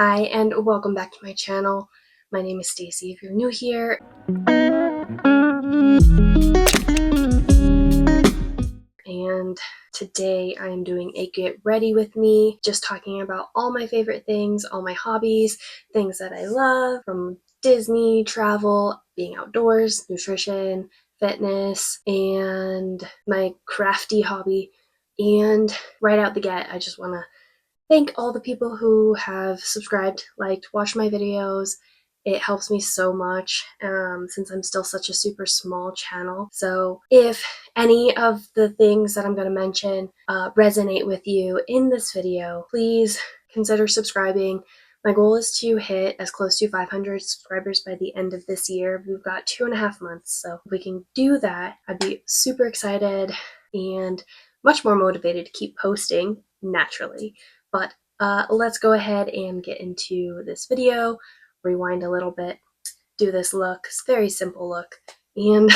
Hi, and welcome back to my channel. My name is Stacy if you're new here. And today I am doing a get ready with me, just talking about all my favorite things, all my hobbies, things that I love, from Disney, travel, being outdoors, nutrition, fitness, and my crafty hobby. And right out the gate, I just want to thank all the people who have subscribed, liked, watched my videos. It helps me so much since I'm still such a super small channel. So if any of the things that I'm going to mention resonate with you in this video, please consider subscribing. My goal is to hit as close to 500 subscribers by the end of this year. We've got 2.5 months, so if we can do that, I'd be super excited and much more motivated to keep posting naturally. But let's go ahead and get into this video. Rewind a little bit, do this look. It's a very simple look. And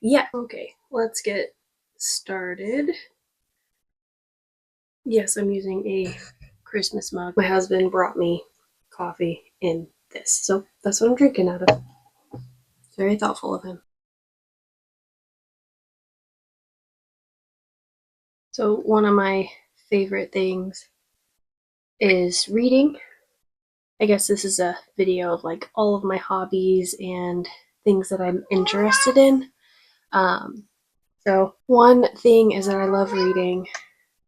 yeah, okay, let's get started. Yes, I'm using a Christmas mug. My husband brought me coffee in this, so that's what I'm drinking out of. Very thoughtful of him. So one of my favorite things is reading. I guess this is a video of like all of my hobbies and things that I'm interested in. So one thing is that I love reading,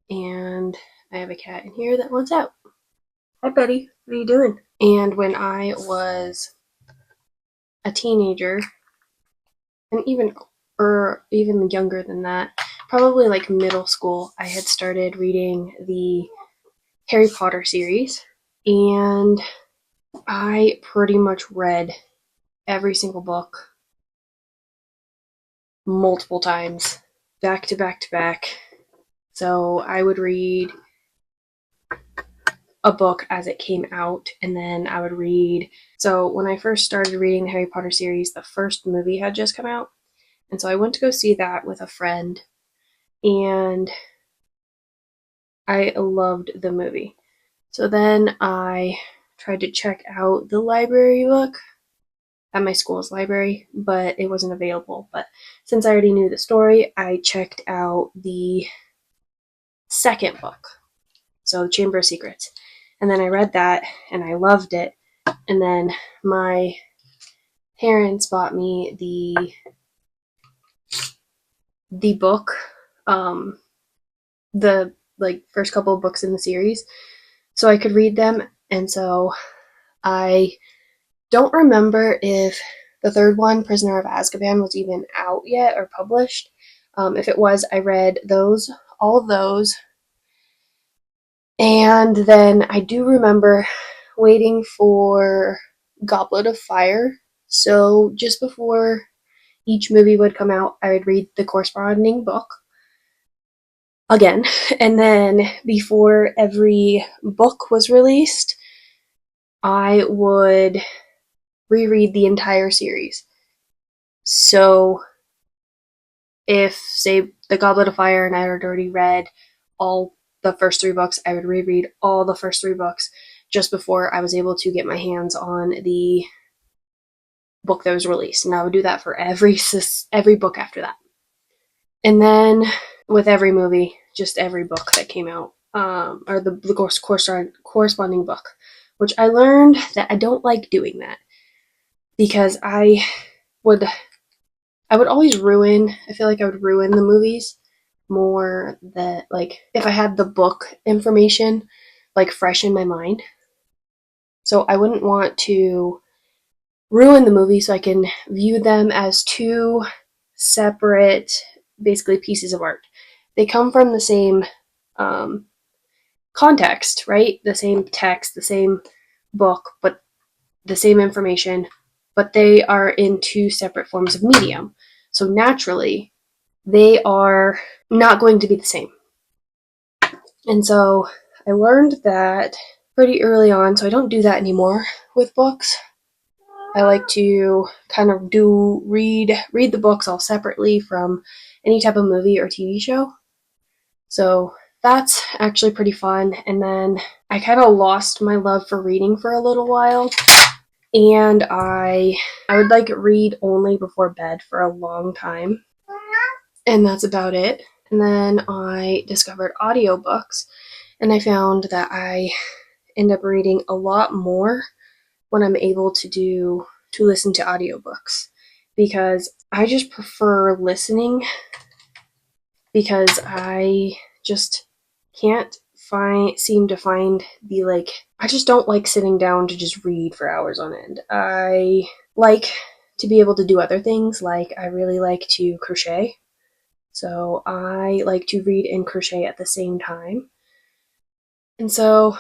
and I have a cat in here that wants out. Hi, Betty. What are you doing? And when I was a teenager, and even younger than that, probably like middle school, I had started reading the Harry Potter series, and I pretty much read every single book multiple times, back to back to back. So I would read a book as it came out, and then I would read. So when I first started reading the Harry Potter series, the first movie had just come out, and so I went to go see that with a friend, and I loved the movie. So then I tried to check out the library book at my school's library, but it wasn't available. But since I already knew the story, I checked out the second book, so Chamber of Secrets. And then I read that, and I loved it. And then my parents bought me the book, the like first couple of books in the series, so I could read them. And so I don't remember if the third one, Prisoner of Azkaban, was even out yet or published. If it was, I read those, all of those. And then I do remember waiting for Goblet of Fire. So just before each movie would come out, I would read the corresponding book again. And then before every book was released, I would reread the entire series. So if, say, the Goblet of Fire and I had already read all the first 3 books, I would reread all the first 3 books just before I was able to get my hands on the book that was released. And I would do that for every book after that. And then with every movie, just every book that came out, or the corresponding book, which I learned that I don't like doing that, because I would always ruin, I feel like I would ruin the movies more than, like, if I had the book information, like, fresh in my mind. So I wouldn't want to ruin the movie so I can view them as 2 separate, basically, pieces of art. They come from the same context, right? The same text, the same book, but the same information, but they are in 2 separate forms of medium. So naturally, they are not going to be the same. And so I learned that pretty early on, so I don't do that anymore with books. I like to kind of read the books all separately from any type of movie or TV show. So that's actually pretty fun. And then I kind of lost my love for reading for a little while. And I would like read only before bed for a long time. And that's about it. And then I discovered audiobooks, and I found that I end up reading a lot more when I'm able to listen to audiobooks, because I just prefer listening, because I just can't seem to find the, like, I just don't like sitting down to just read for hours on end. I like to be able to do other things, like I really like to crochet. So I like to read and crochet at the same time. And so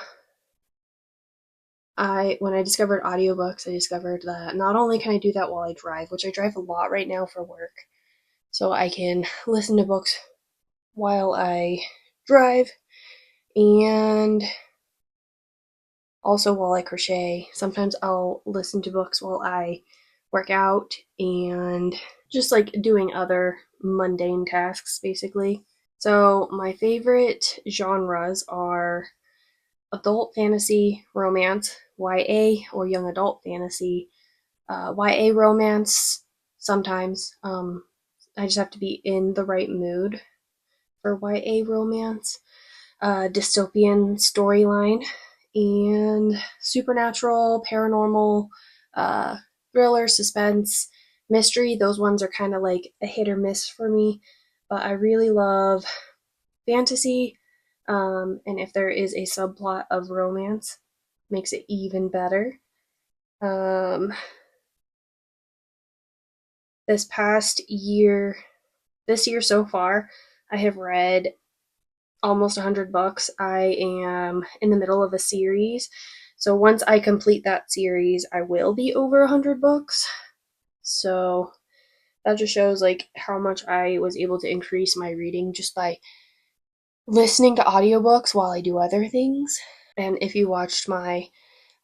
when I discovered audiobooks, I discovered that not only can I do that while I drive, which I drive a lot right now for work, so I can listen to books while I drive, and also while I crochet. Sometimes I'll listen to books while I work out and just like doing other mundane tasks, basically. So my favorite genres are adult fantasy, romance, YA, or young adult fantasy, YA romance sometimes. I just have to be in the right mood for YA romance. Dystopian storyline, and supernatural, paranormal, uh, thriller, suspense, mystery. Those ones are kind of like a hit or miss for me, but I really love fantasy. And if there is a subplot of romance, makes it even better. Um, this past year, this year so far, I have read almost 100 books. I am in the middle of a series. So once I complete that series, I will be over 100 books. So that just shows like how much I was able to increase my reading just by listening to audiobooks while I do other things. And if you watched my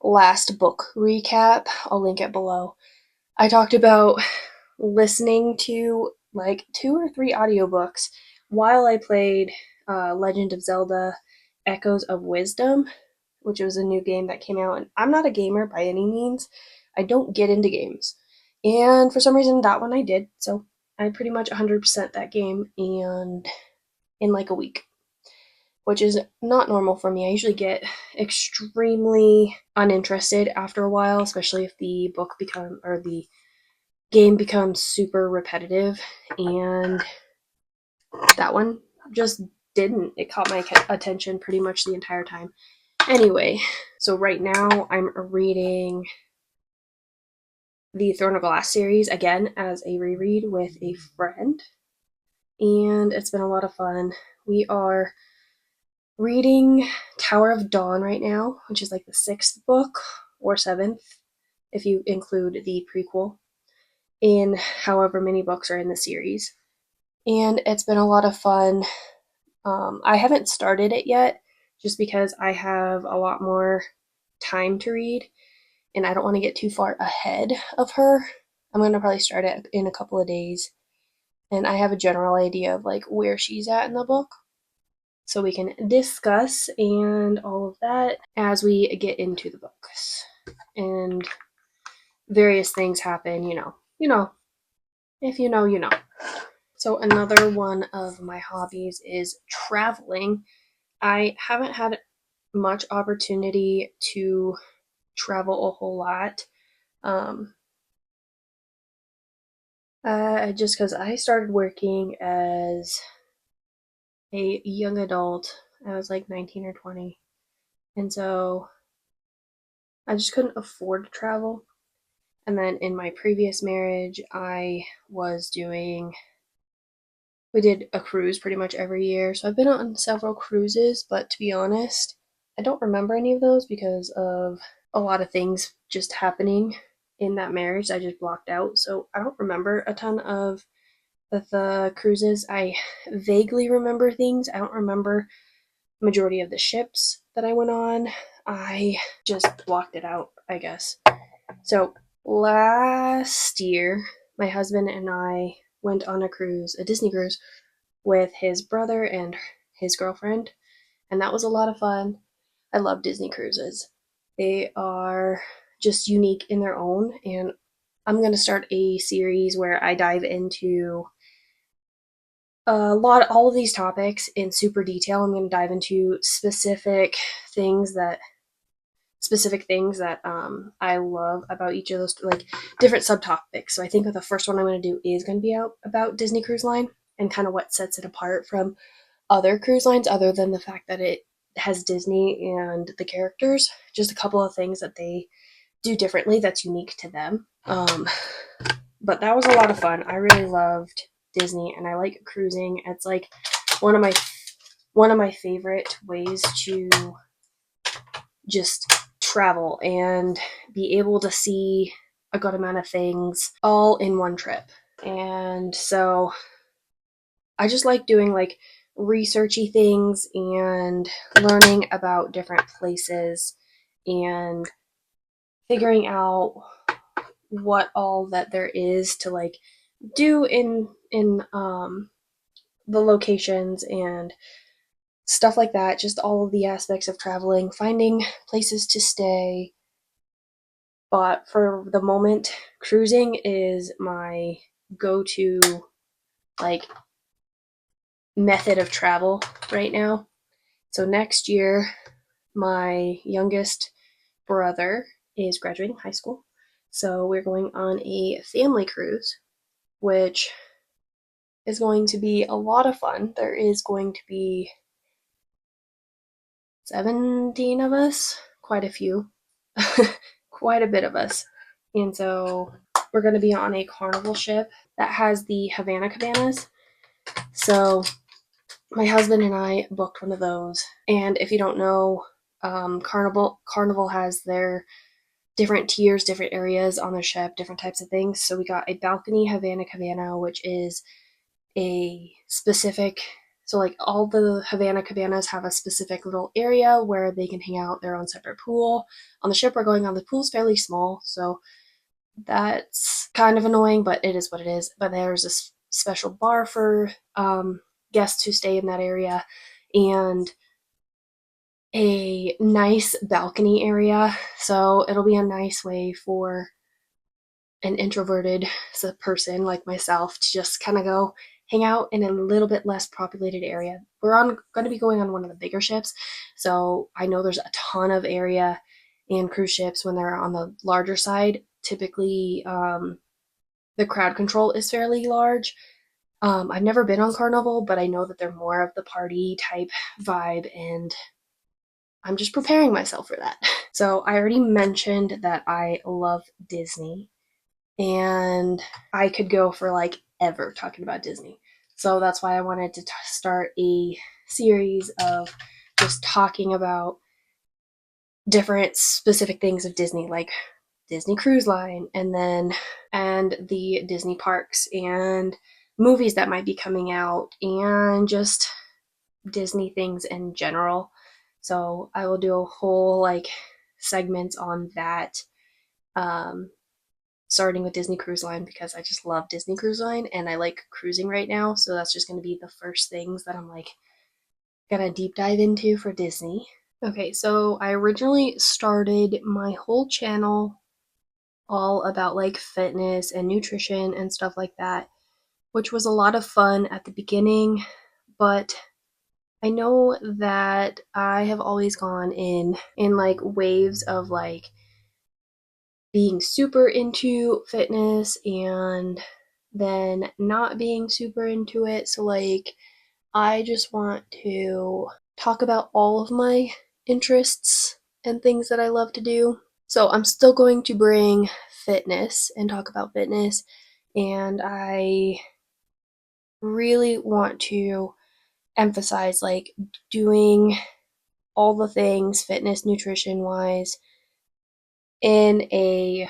last book recap, I'll link it below. I talked about listening to like 2 or 3 audiobooks while I played Legend of Zelda Echoes of Wisdom, which was a new game that came out. And I'm not a gamer by any means. I don't get into games. And for some reason, that one I did. So I pretty much 100% that game and in like a week, which is not normal for me. I usually get extremely uninterested after a while, especially if the game becomes super repetitive, and that one just didn't. It caught my attention pretty much the entire time. Anyway, so right now I'm reading the Throne of Glass series again as a reread with a friend, and it's been a lot of fun. We are reading Tower of Dawn right now, which is like the 6th book or 7th if you include the prequel in however many books are in the series. And it's been a lot of fun. I haven't started it yet just because I have a lot more time to read and I don't want to get too far ahead of her. I'm going to probably start it in a couple of days, and I have a general idea of like where she's at in the book, so we can discuss and all of that as we get into the books. And various things happen, if you know, you know. So another one of my hobbies is traveling. I haven't had much opportunity to travel a whole lot. Just because I started working as a young adult, I was like 19 or 20, and so I just couldn't afford to travel. And then in my previous marriage, we did a cruise pretty much every year. So I've been on several cruises, but to be honest, I don't remember any of those because of a lot of things just happening in that marriage I just blocked out. So I don't remember a ton of the cruises. I vaguely remember things. I don't remember majority of the ships that I went on. I just blocked it out, I guess. So last year, my husband and I went on a Disney cruise, with his brother and his girlfriend. and that was a lot of fun. I love Disney cruises. They are just unique in their own, and I'm going to start a series where I dive into all of these topics in super detail. I'm going to dive into things that I love about each of those, like different subtopics. So I think the first one I'm going to do is going to be out about Disney Cruise Line and kind of what sets it apart from other cruise lines, other than the fact that it has Disney and the characters. Just a couple of things that they do differently that's unique to them. But that was a lot of fun. I really loved Disney, and I like cruising. It's like one of my favorite ways to just travel and be able to see a good amount of things all in one trip. And so I just like doing like researchy things and learning about different places and figuring out what all that there is to like do in the locations and stuff like that. Just all of the aspects of traveling, finding places to stay. But for the moment, cruising is my go-to like method of travel right now. So next year, my youngest brother is graduating high school. So we're going on a family cruise, which is going to be a lot of fun. There is going to be 17 of us, quite a few, quite a bit of us. And so we're going to be on a carnival ship that has the Havana Cabanas. So my husband and I booked one of those. And if you don't know, Carnival has their different tiers, different areas on the ship, different types of things. So we got a balcony Havana Cabana, which is a specific, so like all the Havana Cabanas have a specific little area where they can hang out, their own separate pool. On the ship we're going on, the pool's fairly small, so that's kind of annoying, but it is what it is. But there's a special bar for guests who stay in that area, and a nice balcony area. So it'll be a nice way for an introverted person like myself to just kind of go hang out in a little bit less populated area. We're going to be going on one of the bigger ships, so I know there's a ton of area in cruise ships when they're on the larger side. Typically, the crowd control is fairly large. I've never been on Carnival, but I know that they're more of the party type vibe, and I'm just preparing myself for that. So I already mentioned that I love Disney, and I could go for like ever talking about Disney. So that's why I wanted to start a series of just talking about different specific things of Disney, like Disney Cruise Line, and the Disney parks and movies that might be coming out, and just Disney things in general. So I will do a whole like segments on that, um, starting with Disney Cruise Line, because I just love Disney Cruise Line and I like cruising right now. So that's just going to be the first things that I'm like gonna deep dive into for Disney. Okay, so I originally started my whole channel all about like fitness and nutrition and stuff like that, which was a lot of fun at the beginning, but I know that I have always gone in like waves of like being super into fitness and then not being super into it. So like I just want to talk about all of my interests and things that I love to do. So I'm still going to bring fitness and talk about fitness, and I really want to emphasize like doing all the things fitness nutrition wise in a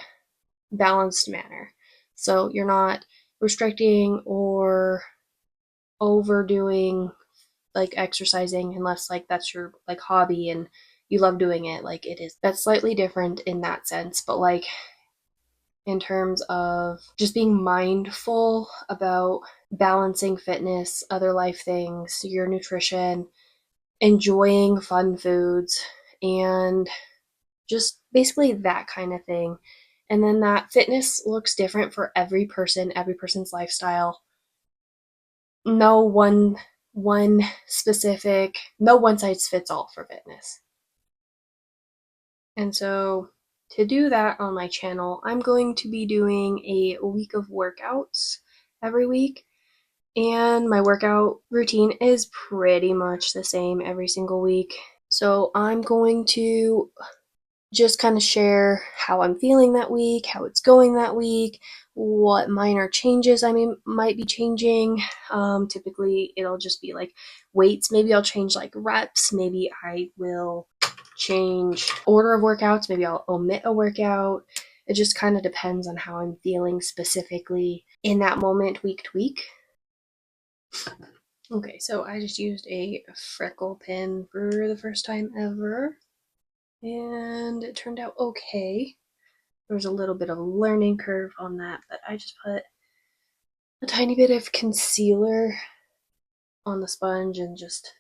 balanced manner. So you're not restricting or overdoing like exercising unless like that's your like hobby and you love doing it. Like it is, that's slightly different in that sense, but like in terms of just being mindful about balancing fitness, other life things, your nutrition, enjoying fun foods, and just basically that kind of thing. And then that fitness looks different for every person's lifestyle. No one specific, no one size fits all for fitness. And so to do that on my channel, I'm going to be doing a week of workouts every week. And my workout routine is pretty much the same every single week. So I'm going to just kind of share how I'm feeling that week, how it's going that week, what minor changes might be changing. Typically, it'll just be like weights. Maybe I'll change like reps. Maybe I will change order of workouts. Maybe I'll omit a workout. It just kind of depends on how I'm feeling specifically in that moment, week to week. Okay, so I just used a freckle pen for the first time ever, and it turned out okay. There was a little bit of a learning curve on that, but I just put a tiny bit of concealer on the sponge and just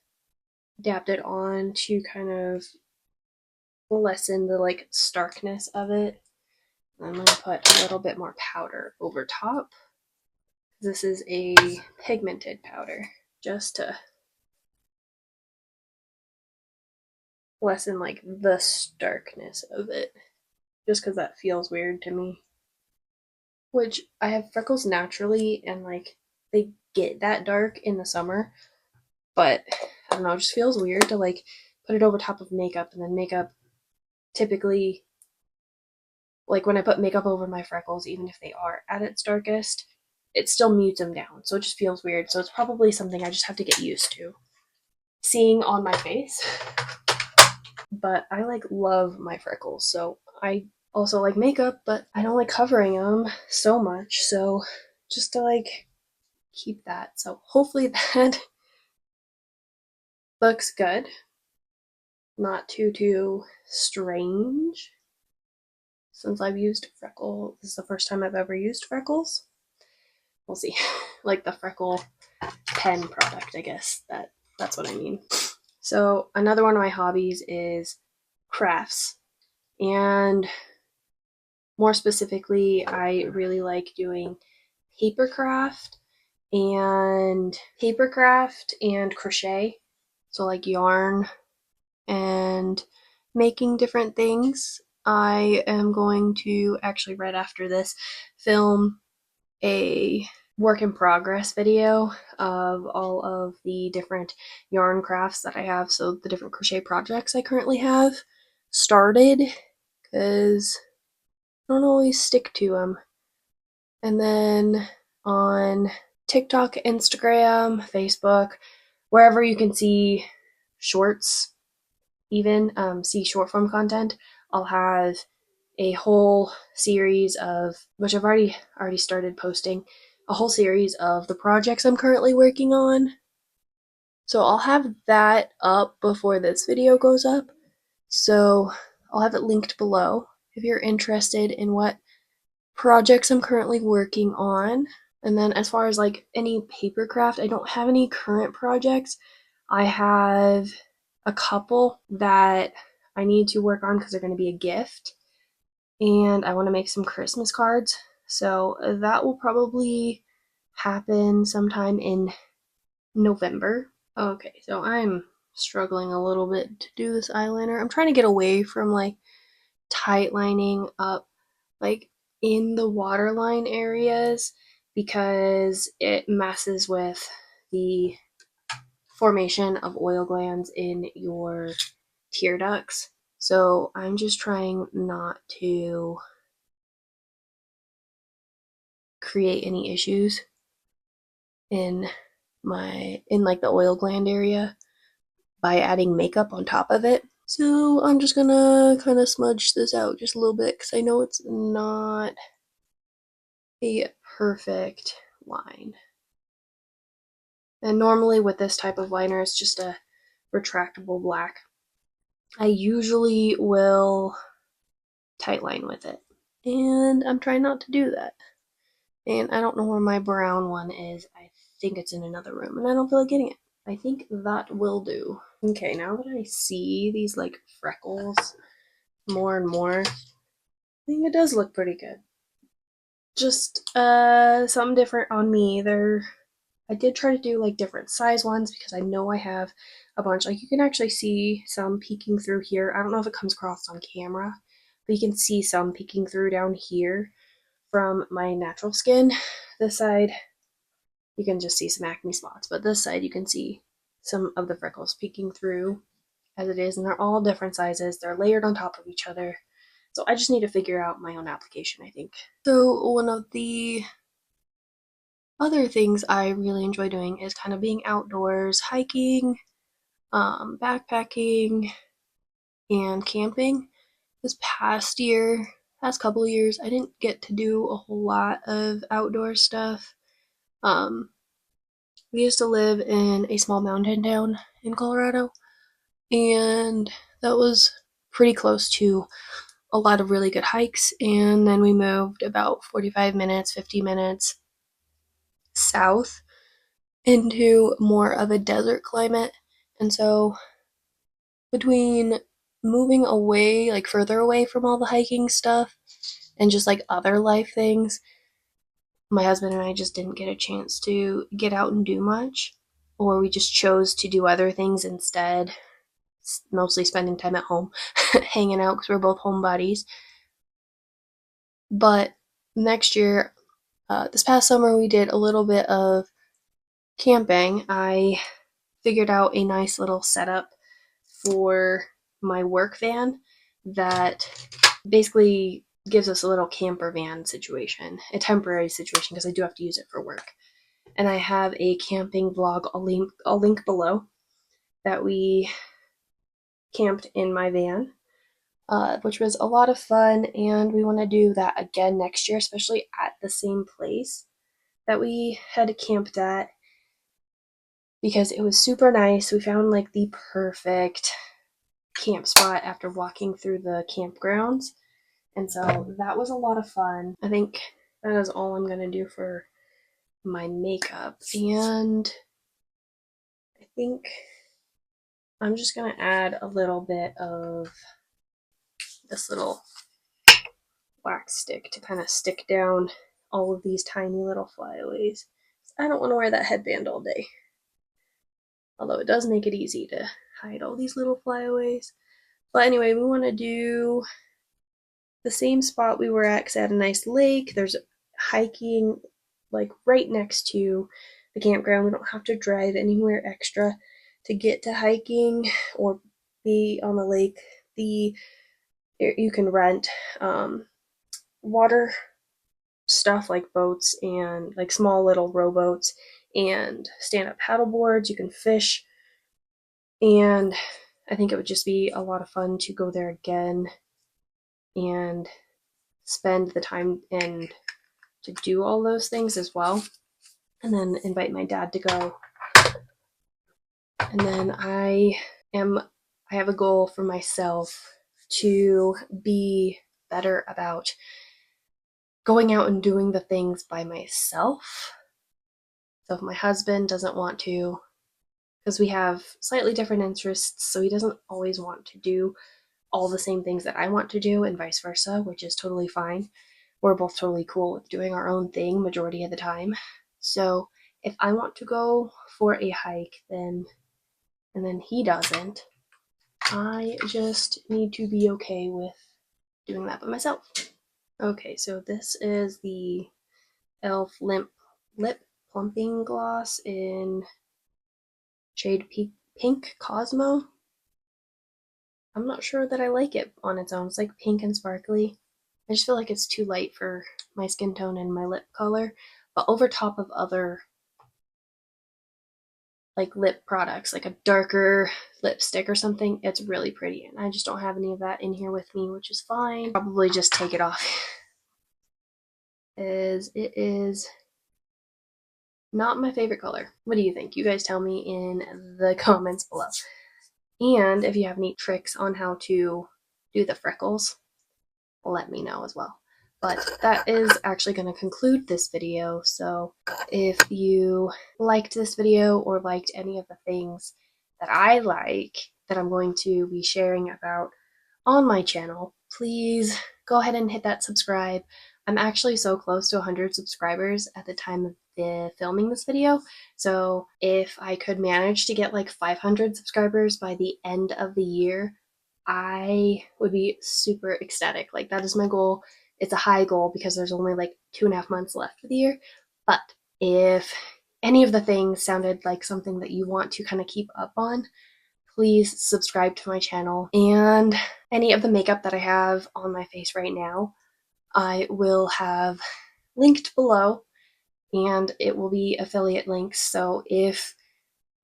dabbed it on to kind of lessen the like starkness of it. I'm going to put a little bit more powder over top. This is a pigmented powder, just to lessen like the starkness of it, just because that feels weird to me. Which, I have freckles naturally, and like they get that dark in the summer, but I don't know, it just feels weird to like put it over top of makeup, and then makeup typically, like when I put makeup over my freckles, even if they are at its darkest, it still mutes them down, so it just feels weird. So it's probably something I just have to get used to seeing on my face. But I like love my freckles, so I also like makeup, but I don't like covering them so much, so just to like keep that. So hopefully that looks good. Not too strange. Since I've used freckle, this is the first time I've ever used freckles. We'll see. Like the freckle pen product, I guess. That's what I mean. So another one of my hobbies is crafts. And more specifically, I really like doing papercraft and crochet. So like yarn and making different things. I am going to actually, right after this, film a work in progress video of all of the different yarn crafts that I have. So the different crochet projects I currently have started, because I don't always stick to them. And then on TikTok, Instagram, Facebook, wherever you can see shorts, even see short form content, I'll have a whole series of, which I've already started posting, a whole series of the projects I'm currently working on. So I'll have that up before this video goes up. So I'll have it linked below if you're interested in what projects I'm currently working on. And then as far as like any papercraft, I don't have any current projects. I have a couple that I need to work on because they're going to be a gift. And I want to make some Christmas cards. So that will probably happen sometime in November. Okay, so I'm struggling a little bit to do this eyeliner. I'm trying to get away from like tight lining up like in the waterline areas because it messes with the formation of oil glands in your tear ducts. So I'm just trying not to create any issues in like the oil gland area by adding makeup on top of it. So I'm just gonna kind of smudge this out just a little bit because I know it's not a perfect line. And normally with this type of liner, it's just a retractable black. I usually will tight line with it, and I'm trying not to do that. And I don't know where my brown one is. I think it's in another room, and I don't feel like getting it. I think that will do. Okay, now that I see these like freckles more and more, I think it does look pretty good. Just something different on me. I did try to do like different size ones because I know I have a bunch. Like you can actually see some peeking through here. I don't know if it comes across on camera, but you can see some peeking through down here from my natural skin. This side, you can just see some acne spots, but this side you can see some of the freckles peeking through as it is, and they're all different sizes. They're layered on top of each other. So I just need to figure out my own application, I think. So one of the other things I really enjoy doing is kind of being outdoors, hiking, backpacking, and camping. This past couple of years, I didn't get to do a whole lot of outdoor stuff. Um, we used to live in a small mountain town in Colorado, and that was pretty close to a lot of really good hikes. And then we moved about 45 minutes, 50 minutes south into more of a desert climate. And so between moving away, like further away from all the hiking stuff and just like other life things, my husband and I just didn't get a chance to get out and do much, or we just chose to do other things instead, mostly spending time at home, hanging out because we're both homebodies. But next year, this past summer, we did a little bit of camping. I figured out a nice little setup for my work van that basically gives us a little camper van situation, a temporary situation, because I do have to use it for work. And I have a camping vlog I'll link below that we camped in my van, which was a lot of fun. And we want to do that again next year, especially at the same place that we had camped at because it was super nice. We found like the perfect camp spot after walking through the campgrounds. And so that was a lot of fun. I think that is all I'm going to do for my makeup. And I think I'm just going to add a little bit of this little wax stick to kind of stick down all of these tiny little flyaways. I don't want to wear that headband all day. Although it does make it easy to hide all these little flyaways. But anyway, we want to do the same spot we were at because it had a nice lake. There's hiking like right next to the campground. We don't have to drive anywhere extra to get to hiking or be on the lake. You can rent water stuff like boats and like small little rowboats and stand-up paddle boards. You can fish, and I think it would just be a lot of fun to go there again and spend the time and to do all those things as well, and then invite my dad to go. And then I have a goal for myself to be better about going out and doing the things by myself. So if my husband doesn't want to, because we have slightly different interests, so he doesn't always want to do all the same things that I want to do and vice versa, which is totally fine. We're both totally cool with doing our own thing majority of the time. So if I want to go for a hike, and then he doesn't, I just need to be okay with doing that by myself. Okay, so this is the e.l.f. lip plumping gloss in shade Pink Cosmo. I'm not sure that I like it on its own. It's like pink and sparkly. I just feel like it's too light for my skin tone and my lip color. But over top of other like lip products, like a darker lipstick or something, it's really pretty. And I just don't have any of that in here with me, which is fine. Probably just take it off. As it is not my favorite color. What do you think? You guys tell me in the comments below. And if you have any tricks on how to do the freckles, let me know as well. But that is actually going to conclude this video. So if you liked this video or liked any of the things that I like that I'm going to be sharing about on my channel, please go ahead and hit that subscribe. I'm actually so close to 100 subscribers at the time of the filming this video. So if I could manage to get like 500 subscribers by the end of the year, I would be super ecstatic. Like, that is my goal. It's a high goal because there's only like 2.5 months left of the year. But if any of the things sounded like something that you want to kind of keep up on, please subscribe to my channel. And any of the makeup that I have on my face right now, I will have linked below, and it will be affiliate links. So if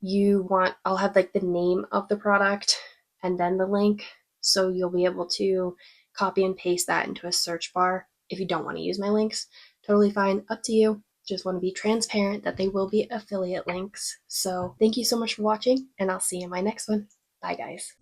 you want, I'll have like the name of the product and then the link, so you'll be able to copy and paste that into a search bar. If you don't want to use my links, totally fine, up to you. Just want to be transparent that they will be affiliate links. So thank you so much for watching, and I'll see you in my next one. Bye, guys.